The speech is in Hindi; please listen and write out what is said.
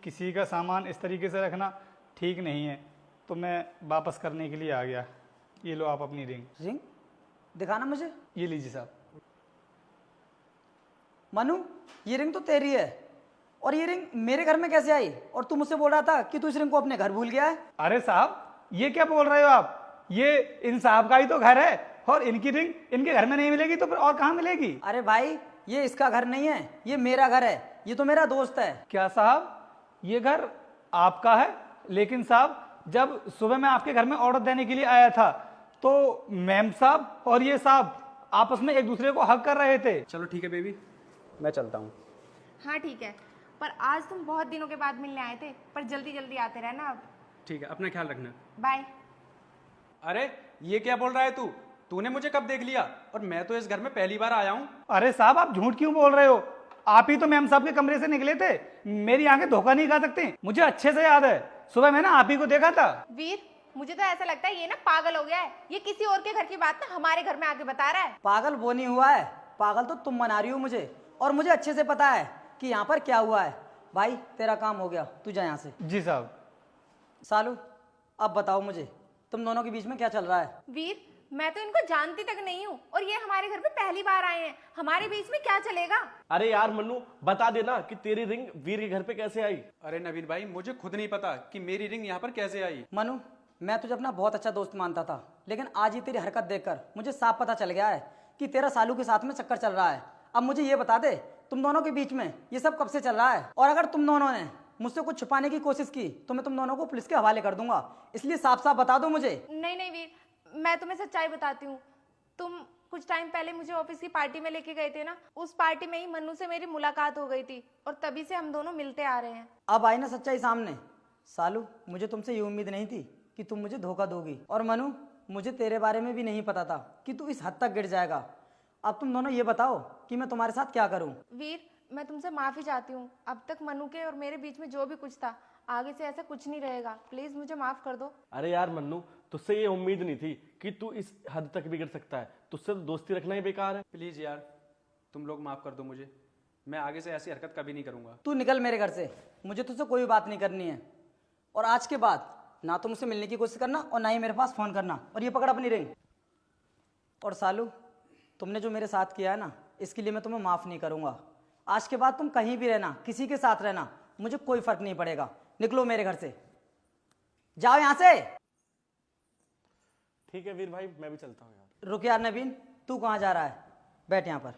किसी का सामान इस तरीके से रखना ठीक नहीं है, तो मैं वापस करने के लिए आ गया। ये लो आप अपनी रिंग। रिंग दिखाना मुझे। ये लीजिए साहब। मनु, ये रिंग तो तेरी है, और ये रिंग मेरे घर में कैसे आई? और तू मुझसे बोल रहा था कि तू इस रिंग को अपने घर भूल गया है। अरे साहब, ये क्या बोल रहे हो आप? ये इन साहब का ही तो घर है, और इनकी रिंग इनके घर में नहीं मिलेगी तो फिर और कहाँ मिलेगी? अरे भाई, ये इसका घर नहीं है, ये मेरा घर है। ये तो मेरा दोस्त है। क्या साहब, ये घर आपका है? लेकिन साहब, जब सुबह मैं आपके घर में ऑर्डर देने के लिए आया था, तो मैम साहब और ये साहब आपस में एक दूसरे को हक कर रहे थे। चलो ठीक है बेबी, मैं चलता हूँ। हाँ ठीक है, पर आज तुम बहुत दिनों के बाद मिलने आए थे, पर जल्दी जल्दी आते रहना अब। ठीक है, अपना ख्याल रखना। बाय। अरे ये क्या बोल रहा है तू? तूने मुझे कब देख लिया? और मैं तो इस घर में पहली बार आया हूँ। अरे साहब, आप झूठ क्यों बोल रहे हो? आप ही तो मैम साहब के कमरे से निकले थे। मेरी आंखें धोखा नहीं खा सकती, मुझे अच्छे से याद है। सुबह मैंने आप ही को देखा था। वीर, मुझे तो ऐसा लगता है ये ना पागल हो गया है। ये किसी और के घर की बात ना हमारे घर में आके बता रहा है। पागल वो नहीं हुआ है, पागल तो तुम बना रही हो मुझे, और मुझे अच्छे से पता है कि यहाँ पर क्या हुआ है। भाई तेरा काम हो गया, तू जा यहाँ से। जी साहब। सालू, अब बताओ मुझे, तुम दोनों के बीच में क्या चल रहा है? वीर, मैं तो इनको जानती तक नहीं हूँ, और ये हमारे घर पे पहली बार आए हैं। हमारे बीच में क्या चलेगा? अरे यार मन्नू, बता देना कि तेरी रिंग वीर के घर पे कैसे आई। अरे नवीन भाई, मुझे खुद नहीं पता कि मेरी रिंग यहाँ पर कैसे आई। मनु, मैं तुझे अपना बहुत अच्छा दोस्त मानता था, लेकिन आज ये तेरी हरकत देखकर मुझे साफ पता चल गया है कि तेरा सालू के साथ में चक्कर चल रहा है। अब मुझे ये बता दे, तुम दोनों के बीच में ये सब कब से चल रहा है? और अगर तुम दोनों ने मुझसे कुछ छुपाने की कोशिश की तो मैं तुम दोनों को पुलिस के हवाले कर दूंगा। इसलिए साफ साफ बता दो मुझे। नहीं नहीं वीर, मैं तुम्हें सच्चाई बताती हूँ। तुम कुछ टाइम पहले मुझे ऑफिस की पार्टी में लेके गए थे ना, उस पार्टी में ही मन्नू से मेरी मुलाकात हो गई थी, और तभी से हम दोनों मिलते आ रहे हैं। अब आई ना सच्चाई सामने। सालू, मुझे तुमसे ये उम्मीद नहीं थी कि तुम मुझे धोखा दोगी, और मनु, मुझे तेरे बारे में भी नहीं पता था कि तू इस हद तक गिर जाएगा। अब तुम दोनों ये बताओ कि मैं तुम्हारे साथ क्या करूं? वीर, मैं तुमसे माफी चाहती हूँ। अब तक मनु के और मेरे बीच में जो भी कुछ था, आगे से ऐसा कुछ नहीं रहेगा। प्लीज मुझे माफ कर दो। अरे यार मन्नू, तुझसे ये उम्मीद नहीं थी कि तू इस हद तक बिगड़ सकता है। तुझसे तो दोस्ती रखना ही बेकार है। प्लीज यार, तुम लोग माफ कर दो मुझे। मैं आगे से ऐसी हरकत कभी नहीं करूंगा। तू निकल मेरे घर से, मुझे तुझसे कोई बात नहीं करनी है। और आज के बाद ना तो मुझसे मिलने की कोशिश करना और ना ही मेरे पास फोन करना। और ये पकड़ अपनी रिंग। और सालू, तुमने जो मेरे साथ किया है ना, इसके लिए मैं तुम्हें माफ नहीं करूंगा। आज के बाद तुम कहीं भी रहना, किसी के साथ रहना, मुझे कोई फर्क नहीं पड़ेगा। निकलो मेरे घर से, जाओ यहां से। ठीक है वीर भाई, मैं भी चलता हूँ यार। रुक यार नवीन, तू कहाँ जा रहा है? बैठ यहाँ पर।